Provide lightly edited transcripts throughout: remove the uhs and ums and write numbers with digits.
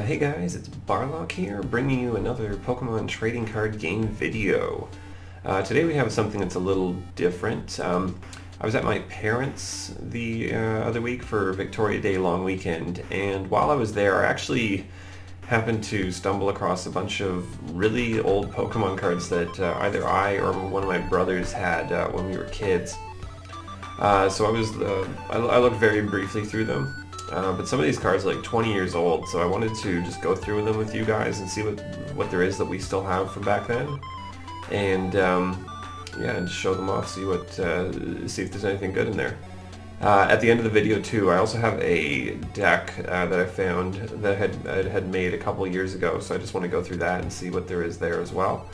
Hey guys, it's Barlock here, bringing you another Pokemon trading card game video. Today we have something that's a little different. I was at my parents' the other week for Victoria Day long weekend, and while I was there I actually happened to stumble across a bunch of really old Pokemon cards that either I or one of my brothers had when we were kids. So I looked very briefly through them. But some of these cards are like 20 years old, so I wanted to just go through them with you guys and see what there is that we still have from back then, and yeah, and show them off, see if there's anything good in there. At the end of the video too, I also have a deck that I found that I had made a couple years ago, so I just want to go through that and see what there is there as well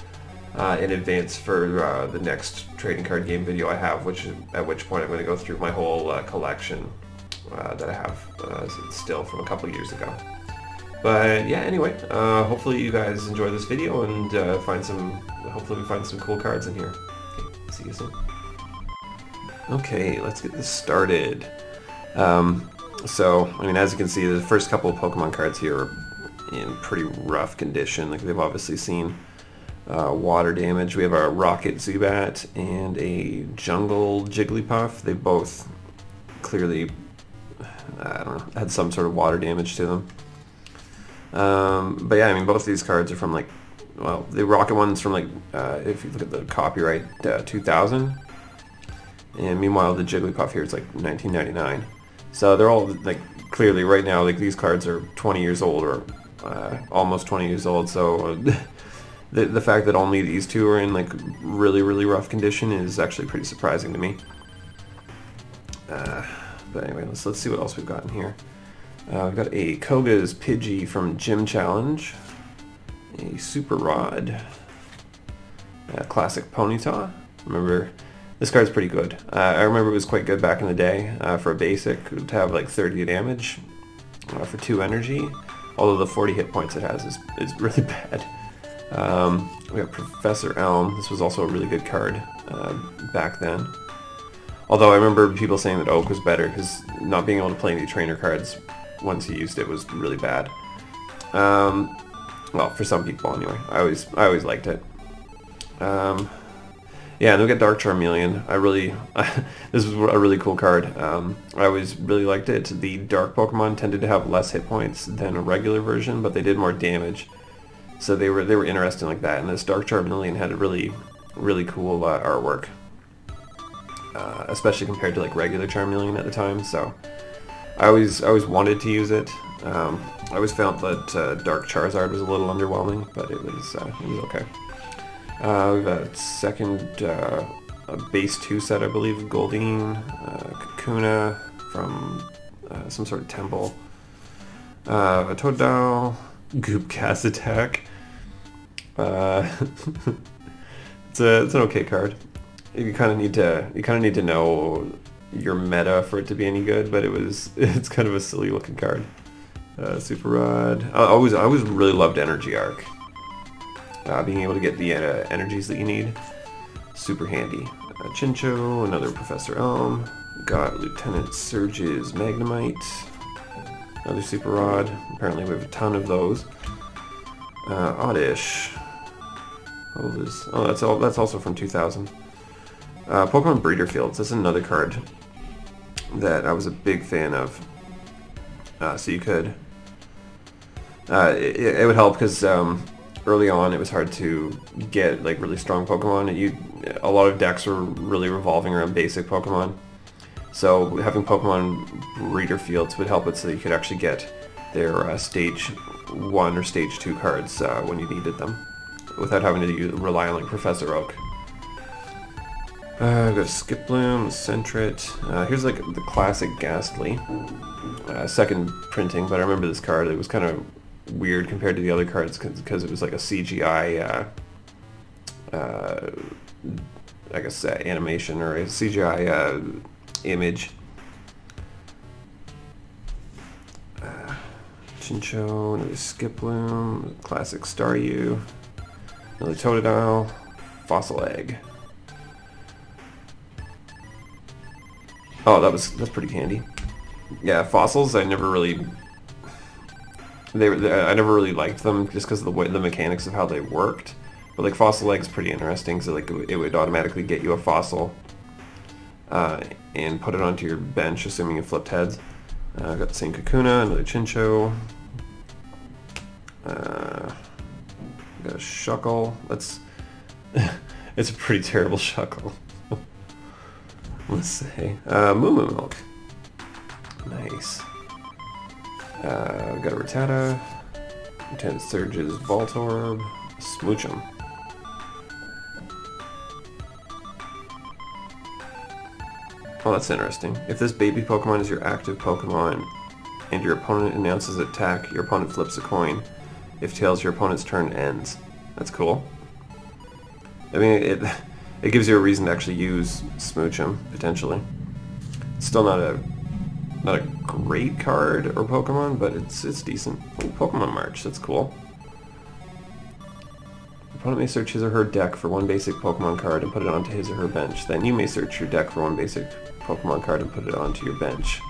in advance for the next trading card game video I have, at which point I'm going to go through my whole collection that I have still from a couple years ago. But yeah, anyway, hopefully you guys enjoy this video and hopefully we find some cool cards in here. Okay, see you soon. Okay, let's get this started. So, I mean, as you can see, the first couple of Pokemon cards here are in pretty rough condition. Like, they've obviously seen water damage. We have a Rocket Zubat and a Jungle Jigglypuff. They both clearly, I don't know, had some sort of water damage to them. But yeah, I mean, both of these cards are from like, well, the Rocket one's from like, if you look at the copyright, 2000. And meanwhile, the Jigglypuff here is like 1999. So they're all like, clearly right now, like these cards are 20 years old or almost 20 years old. So the fact that only these two are in like really, really rough condition is actually pretty surprising to me. But anyway, let's see what else we've got in here. We've got a Koga's Pidgey from Gym Challenge, a Super Rod, a classic Ponyta. Remember, this card's pretty good. I remember it was quite good back in the day for a basic to have like 30 damage for 2 energy, although the 40 hit points it has is really bad. We have Professor Elm. This was also a really good card back then. Although I remember people saying that Oak was better because not being able to play any trainer cards once you used it was really bad. Well, for some people anyway. I always liked it. Yeah, and we got Dark Charmeleon. This was a really cool card. I always really liked it. The Dark Pokemon tended to have less hit points than a regular version, but they did more damage. So they were interesting like that. And this Dark Charmeleon had a really, really cool artwork. Especially compared to like regular Charmeleon at the time, so I always wanted to use it. I always felt that Dark Charizard was a little underwhelming, but it was okay. We've got a second a base 2 set, I believe, Goldeen, Kakuna from some sort of temple, a Totodile, Goopcast Attack. It's an okay card. You kind of need to know your meta for it to be any good, but it's kind of a silly looking card. Super Rod. I always really loved Energy Arc. Being able to get the energies that you need, super handy. Chincho, another Professor Elm. Got Lieutenant Surge's Magnemite. Another Super Rod. Apparently we have a ton of those. Oddish. Oh, that's also from 2000. Pokemon Breeder Fields, that's another card that I was a big fan of. So you could, it would help because early on it was hard to get like really strong Pokemon. A lot of decks were really revolving around basic Pokemon. So having Pokemon Breeder Fields would help it so that you could actually get their Stage 1 or Stage 2 cards when you needed them, without having to rely on like Professor Oak. I've got Skiploom, Sentret. Here's like the classic Ghastly. Second printing, but I remember this card. It was kind of weird compared to the other cards because it was like a CGI, I guess, animation or a CGI image. Chincho, another Skiploom, classic Staryu, another Totodile, Fossil Egg. Oh, that's pretty handy. Yeah, fossils I never really I never really liked them just because of the mechanics of how they worked. But like fossil eggs, pretty interesting. So like it would automatically get you a fossil and put it onto your bench, assuming you flipped heads. Got the same Kakuna, another Chincho. Got a Shuckle. That's it's a pretty terrible Shuckle. Let's say Moo Moo Milk. Nice. Got a Rattata, Lieutenant Surge's Voltorb, Smoochum. Oh, that's interesting. If this baby Pokemon is your active Pokemon and your opponent announces attack, your opponent flips a coin. If tails, your opponent's turn ends. That's cool. I mean, it gives you a reason to actually use Smoochum, potentially. It's still not a great card or Pokemon, but it's decent. Oh, Pokemon March, that's cool. Opponent may search his or her deck for one basic Pokemon card and put it onto his or her bench. Then you may search your deck for one basic Pokemon card and put it onto your bench.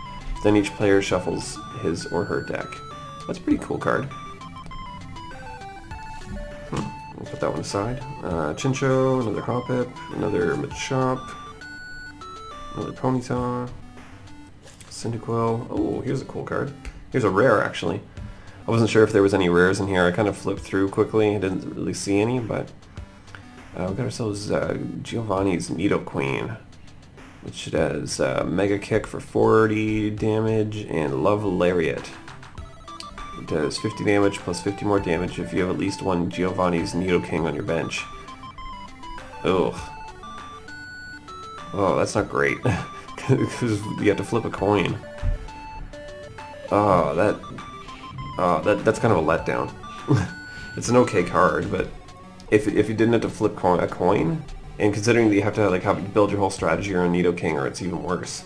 Then each player shuffles his or her deck. That's a pretty cool card. We'll put that one aside. Chincho, another Hoppip, another Machop, another Ponyta, Cyndaquil. Oh, here's a cool card. Here's a rare, actually. I wasn't sure if there was any rares in here. I kind of flipped through quickly. I didn't really see any, but we got ourselves Giovanni's Nidoqueen, which has Mega Kick for 40 damage and Love Lariat. It does 50 damage plus 50 more damage if you have at least one Giovanni's Nidoking on your bench. Ugh. Oh, that's not great. Because you have to flip a coin. That's kind of a letdown. It's an okay card, but if you didn't have to flip a coin, and considering that you have to like build your whole strategy around Nidoking, or it's even worse.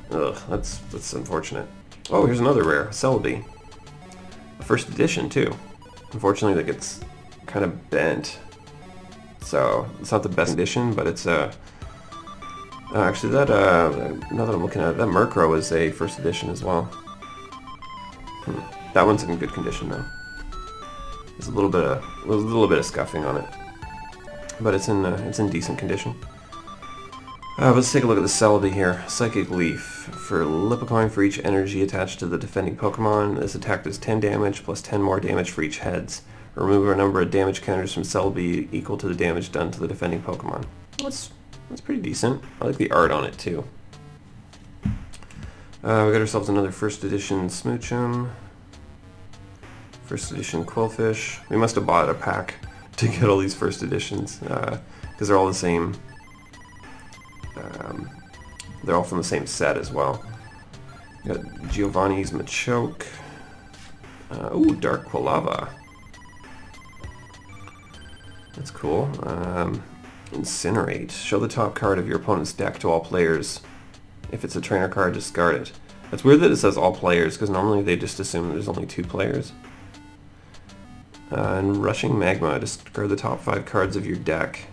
Ugh, that's unfortunate. Oh, here's another rare, Celebi. A first edition too. Unfortunately, that gets kind of bent, so it's not the best edition, but it's actually that now that I'm looking at it, that Murkrow is a first edition as well. That one's in good condition though. There's a little bit of scuffing on it, but it's in decent condition. Let's take a look at the Celebi here. Psychic Leaf. For Lipocoin for each energy attached to the defending Pokemon, this attack does 10 damage plus 10 more damage for each heads. Remove a number of damage counters from Celebi equal to the damage done to the defending Pokemon. That's pretty decent. I like the art on it too. We got ourselves another first edition Smoochum. First edition Quillfish. We must have bought a pack to get all these first editions because they're all the same. They're all from the same set as well. We got Giovanni's Machoke. Ooh, Dark Quilava. That's cool. Incinerate. Show the top card of your opponent's deck to all players. If it's a trainer card, discard it. It's weird that it says all players, because normally they just assume there's only 2 players. And Rushing Magma. Discard the top 5 cards of your deck.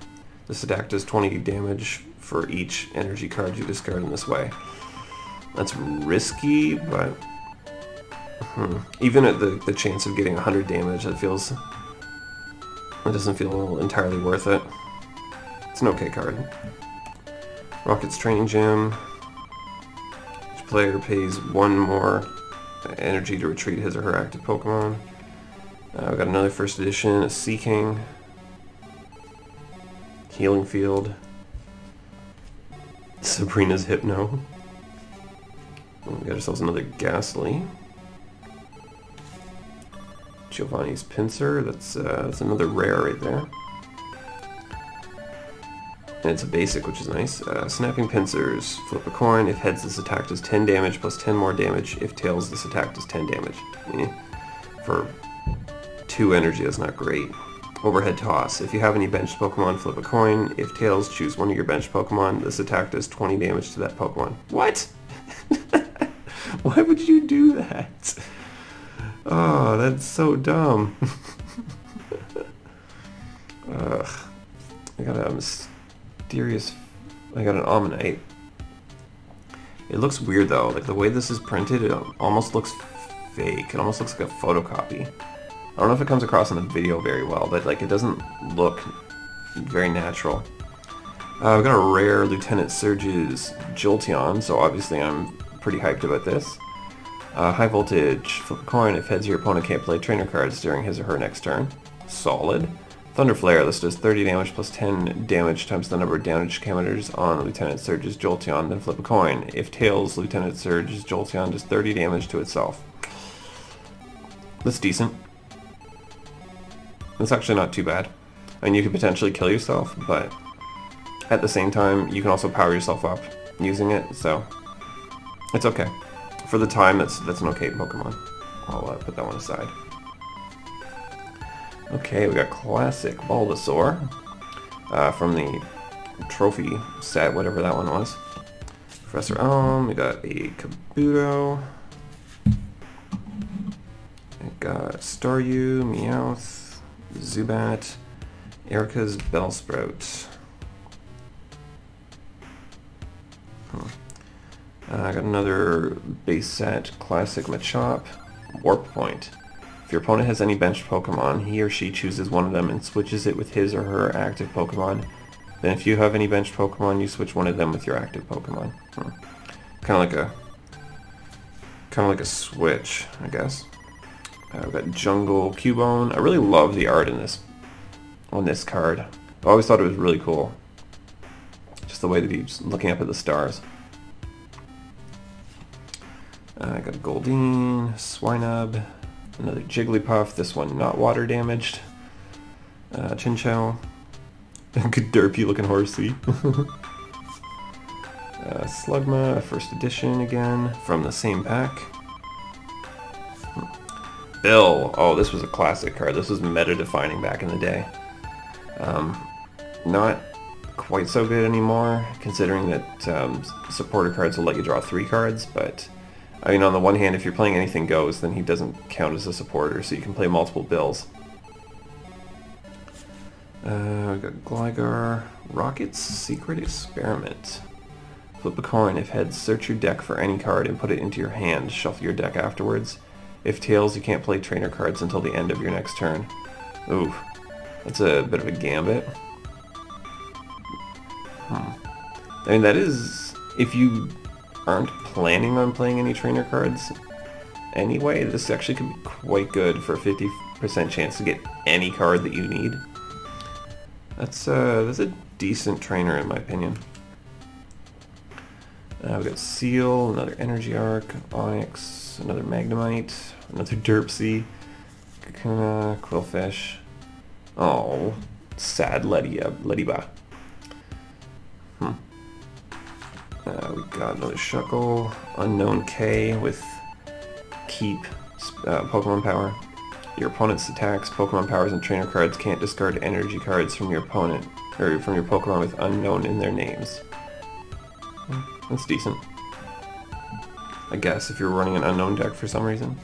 This attack does 20 damage for each energy card you discard in this way. That's risky, but even at the chance of getting 100 damage, it doesn't feel entirely worth it. It's an okay card. Rocket's Training Gym. Each player pays 1 more energy to retreat his or her active Pokemon. We've got another first edition, a Seaking. Healing Field. Sabrina's Hypno. We got ourselves another Ghastly. Giovanni's Pinsir. That's another rare right there. And it's a basic, which is nice. Snapping Pinsers. Flip a coin. If heads, this attack does 10 damage plus 10 more damage. If tails, this attack does 10 damage. For 2 energy, that's not great. Overhead Toss. If you have any benched Pokemon, flip a coin. If tails, choose one of your benched Pokemon. This attack does 20 damage to that Pokemon. What? Why would you do that? Oh, that's so dumb. Ugh. I got a mysterious... I got an Omanyte. It looks weird though. Like the way this is printed, it almost looks fake. It almost looks like a photocopy. I don't know if it comes across in the video very well, but like it doesn't look very natural. I've got a rare Lieutenant Surge's Jolteon, so obviously I'm pretty hyped about this. High voltage, flip a coin if heads your opponent can't play trainer cards during his or her next turn. Solid. Thunder Flare, this does 30 damage plus 10 damage times the number of damage counters on Lieutenant Surge's Jolteon, then flip a coin. If tails, Lieutenant Surge's Jolteon does 30 damage to itself. That's decent. That's actually not too bad. And you could potentially kill yourself, but at the same time, you can also power yourself up using it, so it's okay. For the time, that's an okay Pokemon. I'll put that one aside. Okay, we got Classic Bulbasaur from the trophy set, whatever that one was. Professor Elm, we got a Kabuto. We got Staryu, Meowth, Zubat, Erica's Bellsprout. I got another base set, Classic Machop, Warp Point. If your opponent has any benched Pokemon, he or she chooses one of them and switches it with his or her active Pokemon. Then if you have any benched Pokemon, you switch one of them with your active Pokemon. Kind of like a switch, I guess. I've got Jungle Cubone. I really love the art in this on this card. I always thought it was really cool. Just the way that he's looking up at the stars. I got Goldeen, Swinub, another Jigglypuff, this one not water damaged, Chinchou, good derpy looking horsey, Slugma, first edition again, from the same pack. Bill, oh this was a classic card, this was meta defining back in the day. Not quite so good anymore, considering that supporter cards will let you draw 3 cards, but I mean, on the one hand, if you're playing Anything Goes, then he doesn't count as a supporter, so you can play multiple Bills. We got Gligar, Rocket's Secret Experiment. Flip a coin. If heads, search your deck for any card and put it into your hand. Shuffle your deck afterwards. If tails, you can't play trainer cards until the end of your next turn. Ooh, that's a bit of a gambit. I mean, that is, if you aren't planning on playing any trainer cards anyway, this actually could be quite good for a 50% chance to get any card that you need. That's a decent trainer in my opinion. We've got Seal, another Energy Arc, Onix, another Magnemite, another Derpsy, Kakuna, Quillfish. Oh, sad Lediba. We got another Shuckle, Unknown K with Keep Pokemon Power. Your opponent's attacks, Pokemon Powers, and trainer cards can't discard energy cards from your opponent, or from your Pokemon with Unknown in their names. That's decent. I guess, if you're running an Unknown deck for some reason.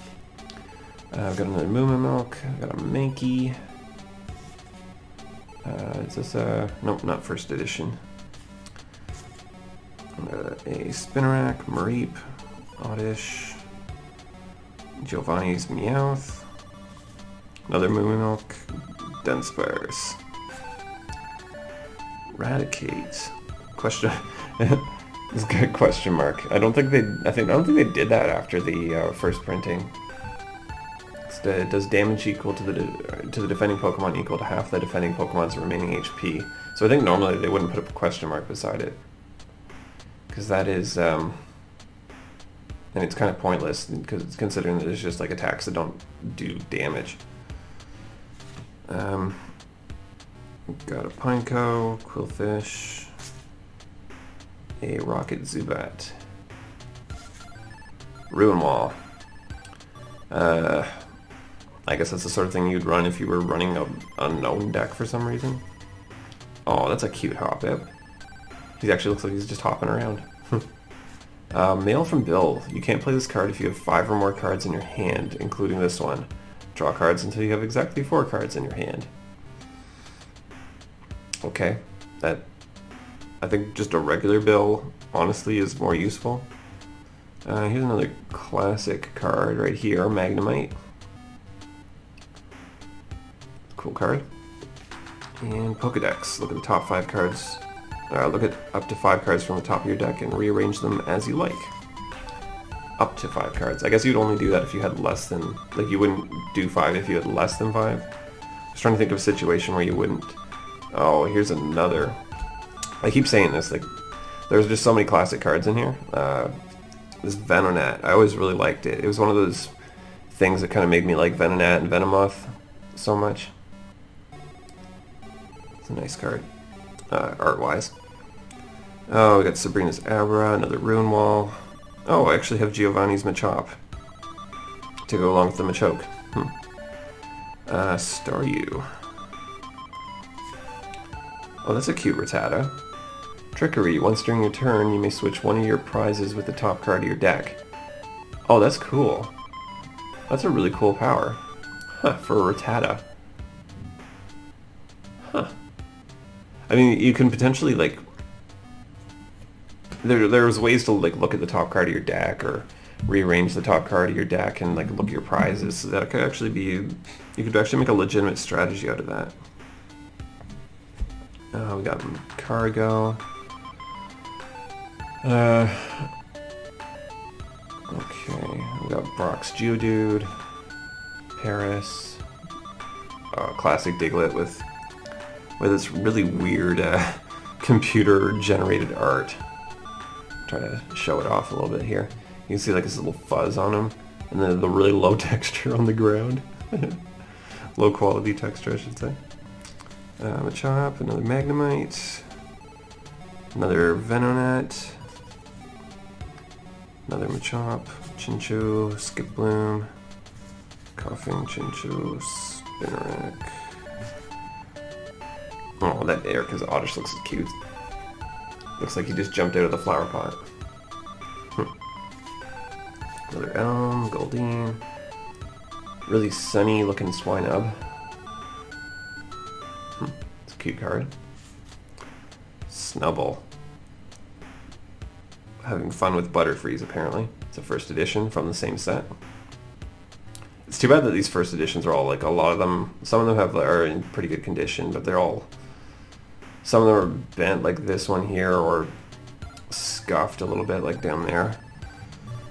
I've got another Milk, I've got a Mankey. Is this nope, not first edition. A Spinarak, Mareep, Oddish, Giovanni's Meowth, another Milk, Dunsparce, Raticate. Question. This guy question mark. I don't think they did that after the first printing. Does damage equal to the defending Pokemon equal to half the defending Pokemon's remaining HP? So I think normally they wouldn't put a question mark beside it, because that is and it's kind of pointless because it's considering that it's just like attacks that don't do damage. We've got a Pineco, Quillfish, a Rocket Zubat, Ruin Wall. I guess that's the sort of thing you'd run if you were running an unknown deck for some reason. Oh, that's a cute Hoppip. He actually looks like he's just hopping around. Mail from Bill. You can't play this card if you have 5 or more cards in your hand, including this one. Draw cards until you have exactly 4 cards in your hand. Okay, that I think just a regular Bill honestly is more useful. Here's another classic card right here, Magnemite. Cool card. And Pokedex. Look at the top 5 cards. Look at up to 5 cards from the top of your deck and rearrange them as you like. Up to 5 cards. I guess you'd only do that if you had less than... Like, you wouldn't do 5 if you had less than 5. I was trying to think of a situation where you wouldn't. Oh, here's another. I keep saying this, like, there's just so many classic cards in here. This Venonat, I always really liked it. It was one of those things that kind of made me like Venonat and Venomoth so much. It's a nice card, art-wise. Oh, we got Sabrina's Abra, another Rune Wall. Oh, I actually have Giovanni's Machop to go along with the Machoke. Staryu. Oh, that's a cute Rattata. Trickery. Once during your turn, you may switch one of your prizes with the top card of your deck. Oh, that's cool. That's a really cool power. Huh, for a Rattata. Huh. I mean, you can potentially, like... There's ways to, like, look at the top card of your deck, or rearrange the top card of your deck and, like, look at your prizes. So that could actually be... You could actually make a legitimate strategy out of that. We got Cargo. Okay, we got Brock's Geodude, Paris, classic Diglett with this really weird computer-generated art. Try to show it off a little bit here. You can see like this little fuzz on him, and then the really low texture on the ground. Low quality texture, I should say. Machop, another Magnemite, another Venonat. Another Machop, Chinchou, Skiploom, Coughing Chinchou, Spinarak. Oh, that Erica's Oddish looks cute. Looks like he just jumped out of the flower pot. Another Elm, Goldeen. Really sunny looking Swinub. It's a cute card. Snubble. Having fun with Butterfreeze, apparently. It's a first edition from the same set. It's too bad that these first editions are all, like, a lot of them, some of them are in pretty good condition, but they're all, some of them are bent like this one here, or scuffed a little bit like down there.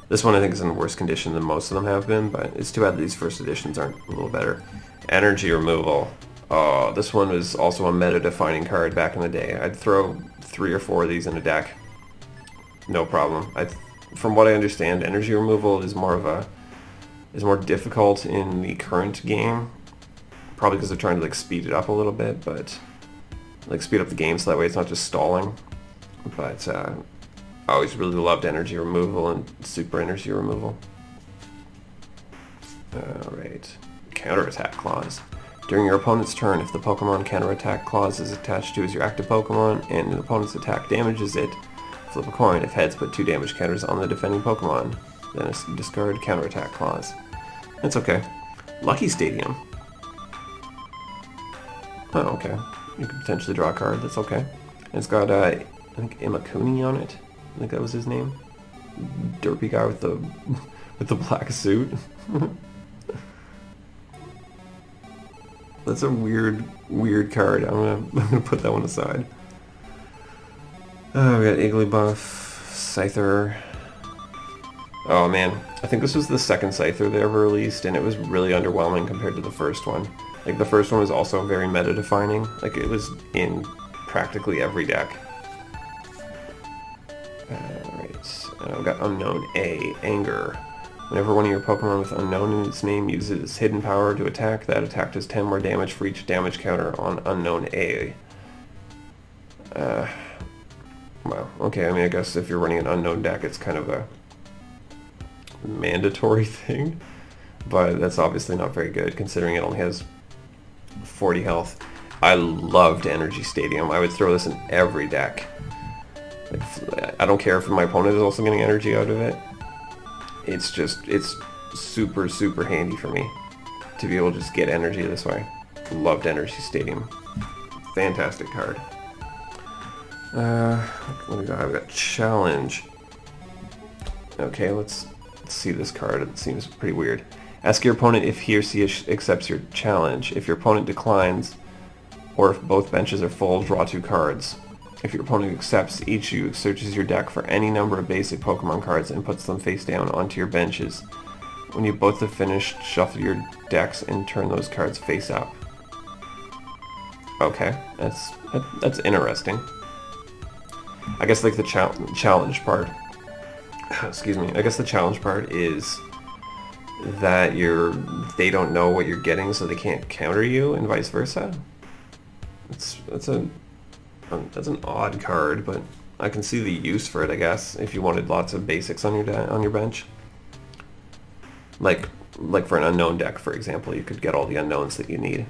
This one I think is in worse condition than most of them have been, but it's too bad that these first editions aren't a little better. Energy Removal. Oh, this one was also a meta-defining card back in the day. I'd throw 3 or 4 of these in a deck. No problem. From what I understand, Energy Removal is more difficult in the current game. Probably because they're trying to like speed it up a little bit, but like speed up the game so that way it's not just stalling. But I always really loved Energy Removal and Super Energy Removal. Alright. Counterattack Clause. During your opponent's turn, if the Pokemon Counterattack Clause is attached to as your active Pokemon and an opponent's attack damages it, flip a coin. If heads, put 2 damage counters on the defending Pokemon. Then discard Counterattack Clause. That's okay. Lucky Stadium. Oh, okay. You could potentially draw a card. That's okay. And it's got, I think, Imakuni on it. I think that was his name. Derpy guy with the with the black suit. That's a weird card. I'm gonna put that one aside. Oh, we got Igglybuff, Scyther. Oh man, I think this was the second Scyther they ever released, and it was really underwhelming compared to the first one. Like, the first one was also very meta-defining. Like, it was in practically every deck. Alright, we got Unknown A, Anger. Whenever one of your Pokemon with Unknown in its name uses Hidden Power to attack, that attack does 10 more damage for each damage counter on Unknown A. Well, okay, I mean, I guess if you're running an Unknown deck, it's kind of a mandatory thing, but that's obviously not very good, considering it only has 40 health. I loved Energy Stadium. I would throw this in every deck. Like, I don't care if my opponent is also getting energy out of it. It's super handy for me to be able to just get energy this way. Loved Energy Stadium. Fantastic card. What do we got? We got Challenge. Okay, let's see this card. It seems pretty weird. Ask your opponent if he or she accepts your challenge. If your opponent declines, or if both benches are full, draw 2 cards. If your opponent accepts, each of you searches your deck for any number of basic Pokemon cards and puts them face down onto your benches. When you both have finished, shuffle your decks and turn those cards face up. Okay, that's interesting. I guess like the challenge part. Excuse me. I guess the challenge part is that they don't know what you're getting, so they can't counter you, and vice versa. That's an odd card, but I can see the use for it, I guess, if you wanted lots of basics on your bench. Like for an unknown deck, for example, you could get all the unknowns that you need.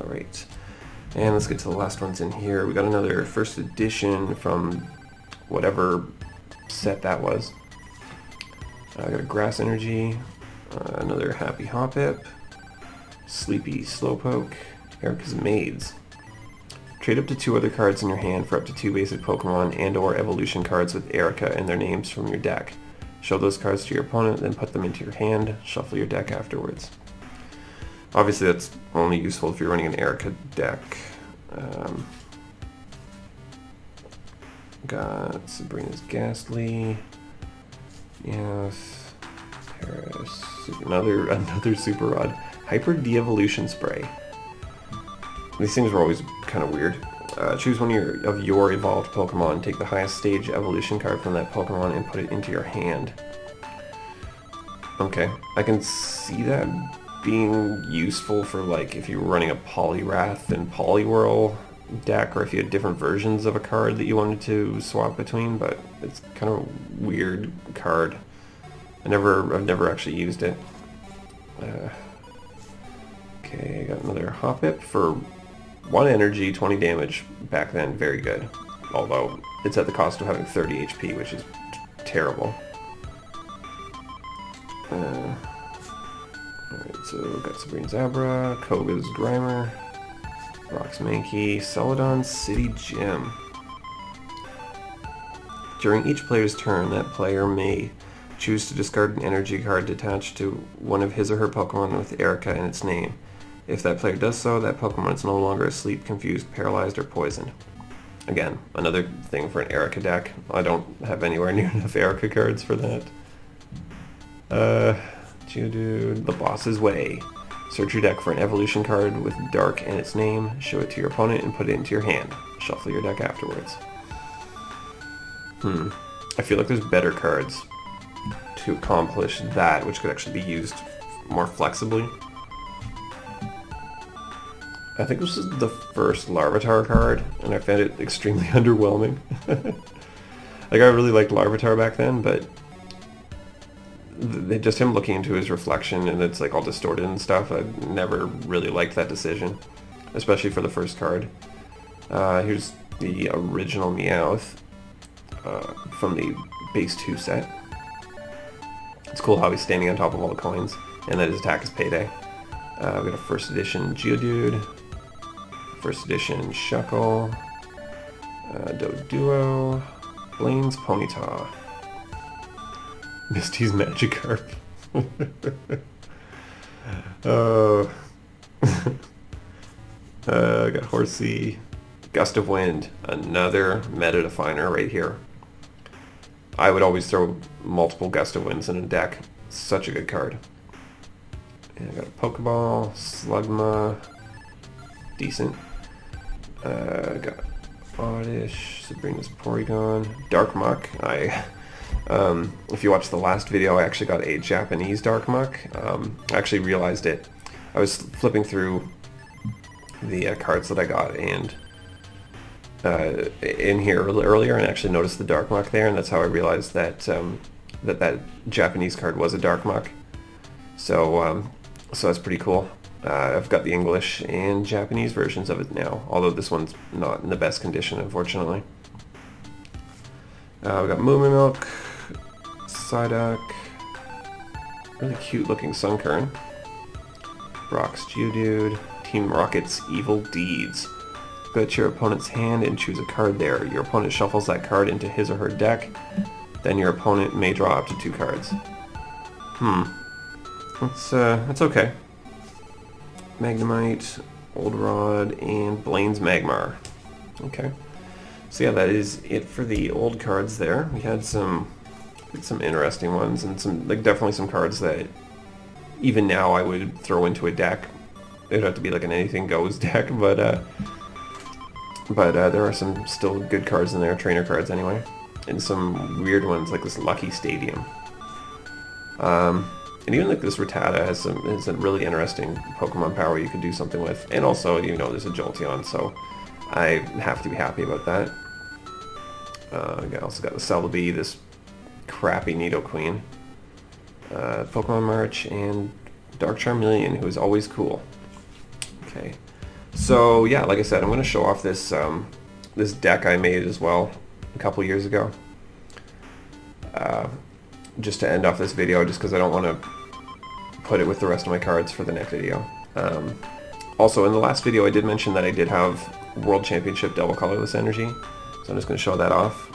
Right, and let's get to the last ones in here. We got another first edition from whatever set that was. I got a Grass Energy, another Happy Hoppip, Sleepy Slowpoke, Erica's Maids. Trade up to 2 other cards in your hand for up to 2 basic Pokemon and or evolution cards with Erica and their names from your deck. Show those cards to your opponent, then put them into your hand. Shuffle your deck afterwards. Obviously that's only useful if you're running an Erica deck. Got Sabrina's Ghastly. Yes. Paris. Another super rod. Hyper De-Evolution Spray. These things are always kind of weird. Choose one of your evolved Pokemon, take the highest stage evolution card from that Pokemon and put it into your hand. Okay, I can see that being useful for like if you were running a Poliwrath and Poliwhirl deck, or if you had different versions of a card that you wanted to swap between, but it's kind of a weird card. I've never actually used it. Okay, I got another Hoppip for 1 energy, 20 damage back then, very good. Although, it's at the cost of having 30 HP, which is terrible. Alright, so we've got Sabrina's Abra, Koga's Grimer, Brock's Mankey, Celadon's City Gym. During each player's turn, that player may choose to discard an energy card attached to one of his or her Pokemon with Erica in its name. If that player does so, that Pokemon is no longer asleep, confused, paralyzed, or poisoned. Again, another thing for an Erica deck. I don't have anywhere near enough Erica cards for that. Geodude, the Boss's Way. Search your deck for an evolution card with Dark in its name, show it to your opponent, and put it into your hand. Shuffle your deck afterwards. I feel like there's better cards to accomplish that, which could actually be used more flexibly. I think this is the first Larvitar card, and I found it extremely underwhelming. Like, I really liked Larvitar back then, but just him looking into his reflection and it's like all distorted and stuff, I never really liked that decision, especially for the first card. Here's the original Meowth from the base 2 set. It's cool how he's standing on top of all the coins, and that his attack is Payday. We've got a first edition Geodude, first edition Shuckle, Doduo, Blaine's Ponyta, Misty's Magikarp. Got Horsey, Gust of Wind, another meta definer right here. I would always throw multiple Gust of Winds in a deck. Such a good card. And I got a Pokeball, Slugma, decent. Got Oddish, Sabrina's Porygon, Darkmuck. If you watched the last video, I actually got a Japanese Darkmuck. I actually realized it. I was flipping through the cards that I got and in here earlier, and actually noticed the Darkmuck there, and that's how I realized that that Japanese card was a Darkmuck. So that's pretty cool. I've got the English and Japanese versions of it now, although this one's not in the best condition, unfortunately. We got Moo Milk, Psyduck, really cute looking Sunkern, Brock's Geodude, Team Rocket's Evil Deeds. Go to your opponent's hand and choose a card there. Your opponent shuffles that card into his or her deck. then your opponent may draw up to 2 cards. That's okay. Magnemite, Old Rod, and Blaine's Magmar. Okay. So yeah, that is it for the old cards there. We had some interesting ones, and some, like, definitely some cards that even now I would throw into a deck. It'd have to be like an anything goes deck, but there are some still good cards in there, trainer cards anyway, and some weird ones like this Lucky Stadium. And even like this Rattata has a really interesting Pokemon power you could do something with, and also, you know, there's a Jolteon, so I have to be happy about that. I also got the Celebi, this crappy Nidoqueen, Pokemon March, and Dark Charmeleon, who is always cool. Okay, so yeah, like I said, I'm going to show off this this deck I made as well a couple years ago. Just to end off this video, just because I don't want to put it with the rest of my cards for the next video. Also, in the last video I did mention that I did have World Championship Double Colorless Energy, so I'm just going to show that off.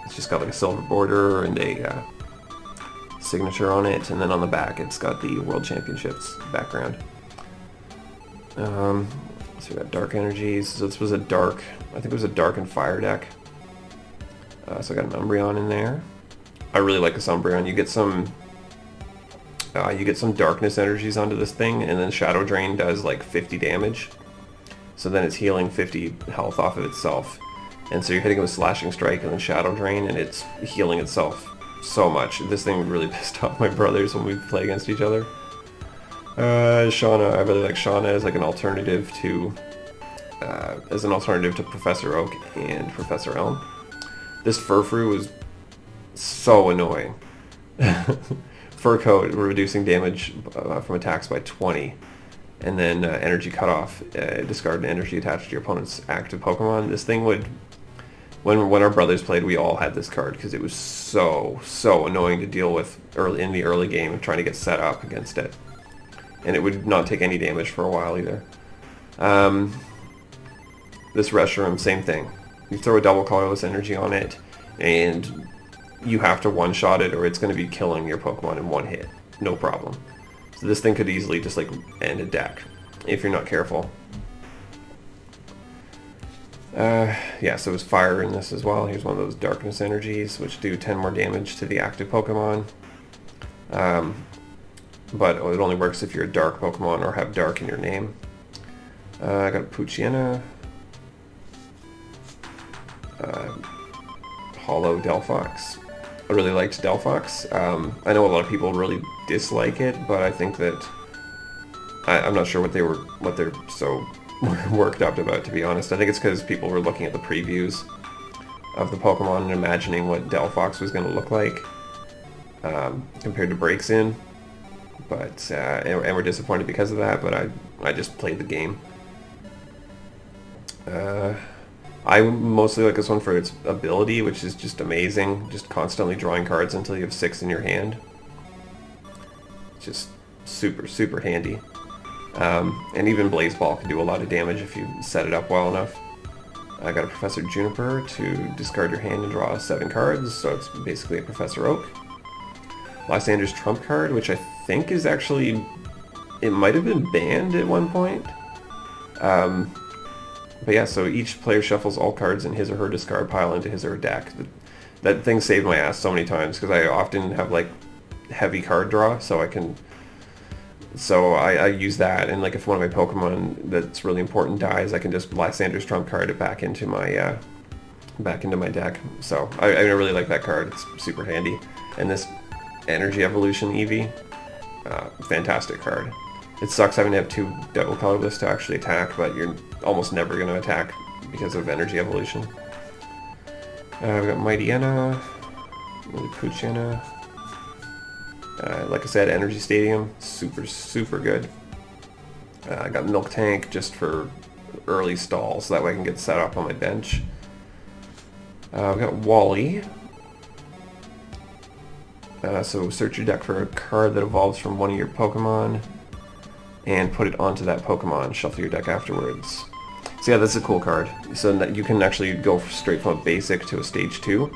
It's just got like a silver border and a signature on it, and then on the back it's got the World Championships background. So we got Dark Energies, so this was a dark, I think it was a Dark and Fire deck. So I got an Umbreon in there. I really like this Umbreon. You get some darkness energies onto this thing, and then Shadow Drain does like 50 damage. So then it's healing 50 health off of itself. And so you're hitting it with Slashing Strike and then Shadow Drain, and it's healing itself so much. This thing really pissed off my brothers when we play against each other. Shauna, I really like Shauna as like an alternative to Professor Oak and Professor Elm. This Furfrou was so annoying. Fur Coat, reducing damage from attacks by 20, and then Energy Cutoff, discard an energy attached to your opponent's active Pokemon. This thing would, when our brothers played, we all had this card because it was so annoying to deal with in the early game, trying to get set up against it. And it would not take any damage for a while either. This Reshiram, same thing. You throw a double colorless energy on it, and you have to one-shot it, or it's going to be killing your Pokemon in one hit. No problem. So this thing could easily just like end a deck if you're not careful. Yeah, so there's fire in this as well. Here's one of those darkness energies, which do 10 more damage to the active Pokemon. But it only works if you're a dark Pokemon or have dark in your name. I got a Poochyena. Hollow Delphox. I really liked Delphox. I know a lot of people really dislike it, but I think that I'm not sure what they're so worked up about, to be honest. I think it's because people were looking at the previews of the Pokemon and imagining what Delphox was going to look like compared to Breaksin. But and we're disappointed because of that. But I just played the game. I mostly like this one for its ability, which is just amazing. Just constantly drawing cards until you have 6 in your hand. Just super handy. And even Blaze Ball can do a lot of damage if you set it up well enough. I got a Professor Juniper to discard your hand and draw 7 cards, so it's basically a Professor Oak. Lysander's Trump card, which I think is actually... it might have been banned at one point. But yeah, so each player shuffles all cards in his or her discard pile into his or her deck. That thing saved my ass so many times, because I often have like heavy card draw, so I use that, and like if one of my Pokemon that's really important dies, I can just Lysander's Trump card it back into my deck. So I really like that card. It's super handy. And this Energy Evolution Eevee, fantastic card. It sucks having to have 2 double colorless to actually attack, but you're almost never going to attack because of Energy Evolution. We've got Mightyena, Poochyena. Like I said, Energy Stadium, super good. I got Milk Tank just for early stall, so that way I can get set up on my bench. We've got Wally. So search your deck for a card that evolves from one of your Pokemon, and put it onto that Pokemon. Shuffle your deck afterwards. So yeah, that's a cool card. So that you can actually go straight from a basic to a stage 2.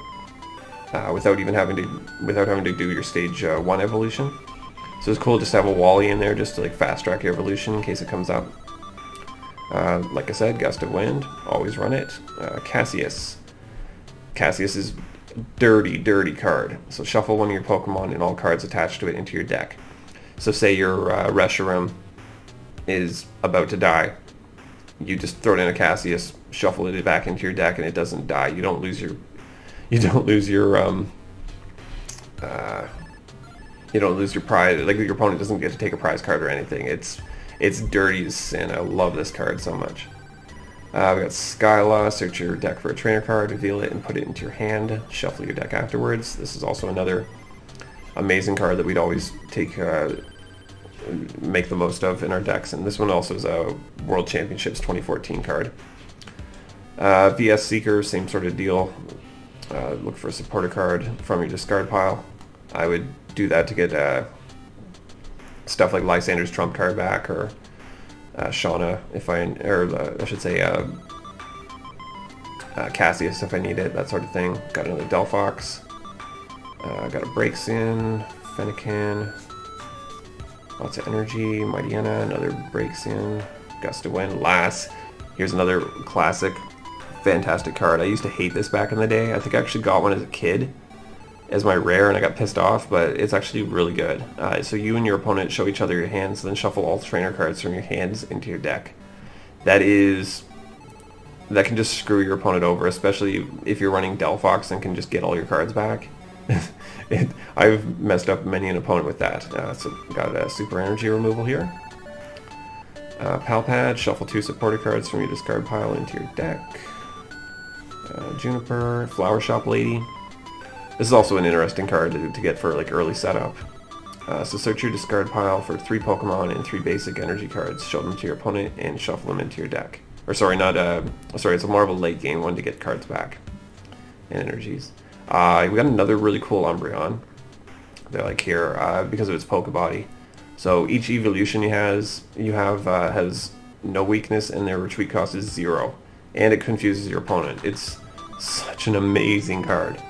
without having to do your stage 1 evolution. So it's cool just to have a Wally in there just to like fast track your evolution in case it comes up. Like I said, Gust of Wind, always run it. Cassius. Cassius is a dirty, dirty card. So shuffle one of your Pokemon and all cards attached to it into your deck. So say your Reshiram is about to die. You just throw it in a Cassius, shuffle it back into your deck, and it doesn't die. You don't lose your prize. Like your opponent doesn't get to take a prize card or anything. It's dirty as sin. I love this card so much. We got Skylaw. Search your deck for a trainer card, reveal it, and put it into your hand. Shuffle your deck afterwards. This is also another amazing card that we'd always make the most of in our decks. And this one also is a World Championships 2014 card. VS Seeker, same sort of deal. Look for a supporter card from your discard pile. I would do that to get stuff like Lysander's trump card back, or Shauna Cassius if I need it, that sort of thing. Got another Delphox. Got a Breaksin, Fennekin, lots of energy, Mightyena, another Breaksin, Gust of Wind, Lass. Here's another classic, fantastic card. I used to hate this back in the day. I think I actually got one as a kid as my rare and I got pissed off, but it's actually really good. So you and your opponent show each other your hands, then shuffle all trainer cards from your hands into your deck. That can just screw your opponent over, especially if you're running Delphox and can just get all your cards back. I've messed up many an opponent with that. So got a super energy removal here. Palpad, shuffle 2 supporter cards from your discard pile into your deck. Juniper, Flower Shop Lady. This is also an interesting card to get for like early setup. So search your discard pile for 3 Pokemon and 3 basic energy cards. Show them to your opponent and shuffle them into your deck. Or sorry, it's more of a late game one to get cards back and energies. We got another really cool Umbreon that I like here because of its Pokebody. So each evolution you have has no weakness and their retreat cost is 0. And it confuses your opponent. It's such an amazing card.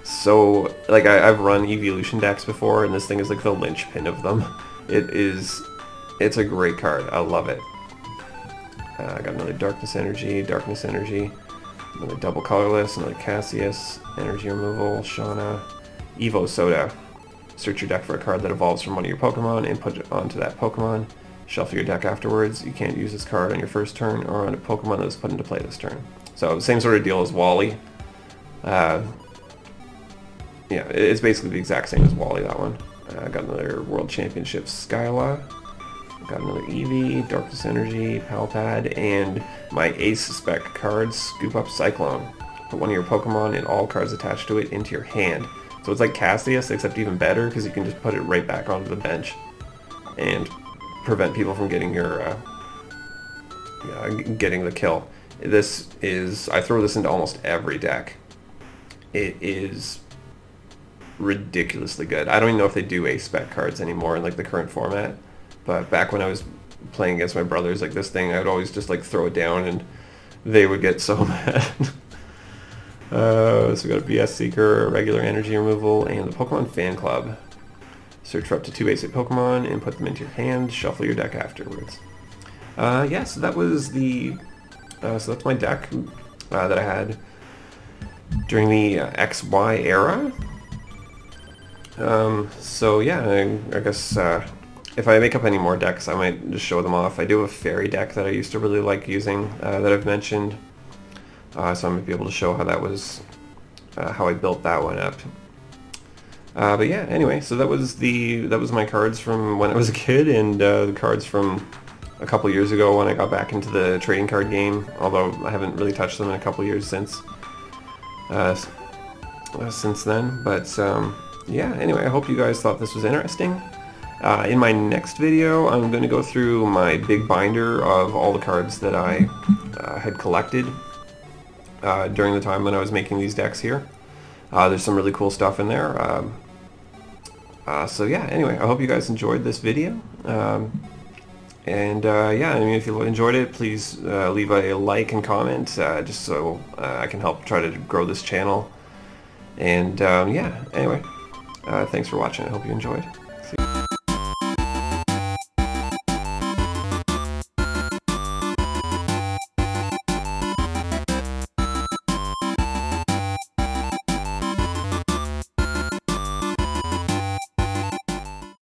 So, like, I've run evolution decks before, and this thing is like the linchpin of them. It's a great card. I love it. I got another Darkness Energy, another double colorless, another Cassius, energy removal, Shauna, Evo Soda. Search your deck for a card that evolves from one of your Pokemon and put it onto that Pokemon. Shuffle your deck afterwards. You can't use this card on your first turn or on a Pokemon that was put into play this turn. So, same sort of deal as Wally. Yeah, it's basically the exact same as Wally, that one. Got another World Championships Skyla. Got another Eevee, Darkness Energy, Palpad, and my Ace Spec card, Scoop Up Cyclone. Put one of your Pokemon and all cards attached to it into your hand. So it's like Cassius, except even better, because you can just put it right back onto the bench and prevent people from getting getting the kill. I throw this into almost every deck. It is ridiculously good. I don't even know if they do Ace Spec cards anymore in like the current format, but back when I was playing against my brothers, like this thing, I would always just like throw it down and they would get so mad. So we got a VS Seeker, regular energy removal, and the Pokemon Fan Club. Search for up to 2 basic Pokemon and put them into your hand. Shuffle your deck afterwards. Yeah, so that was so that's my deck that I had during the XY era. So yeah, I guess if I make up any more decks, I might just show them off. I do have a fairy deck that I used to really like using that I've mentioned, so I might be able to show how that was, how I built that one up. But yeah, anyway, so that was my cards from when I was a kid, and the cards from a couple years ago when I got back into the trading card game. Although I haven't really touched them in a couple years since then. But yeah, anyway, I hope you guys thought this was interesting. In my next video, I'm going to go through my big binder of all the cards that I had collected during the time when I was making these decks here. There's some really cool stuff in there. So yeah, anyway, I hope you guys enjoyed this video. Yeah, I mean, if you enjoyed it, please leave a like and comment, just so I can help try to grow this channel And yeah, anyway, thanks for watching. I hope you enjoyed.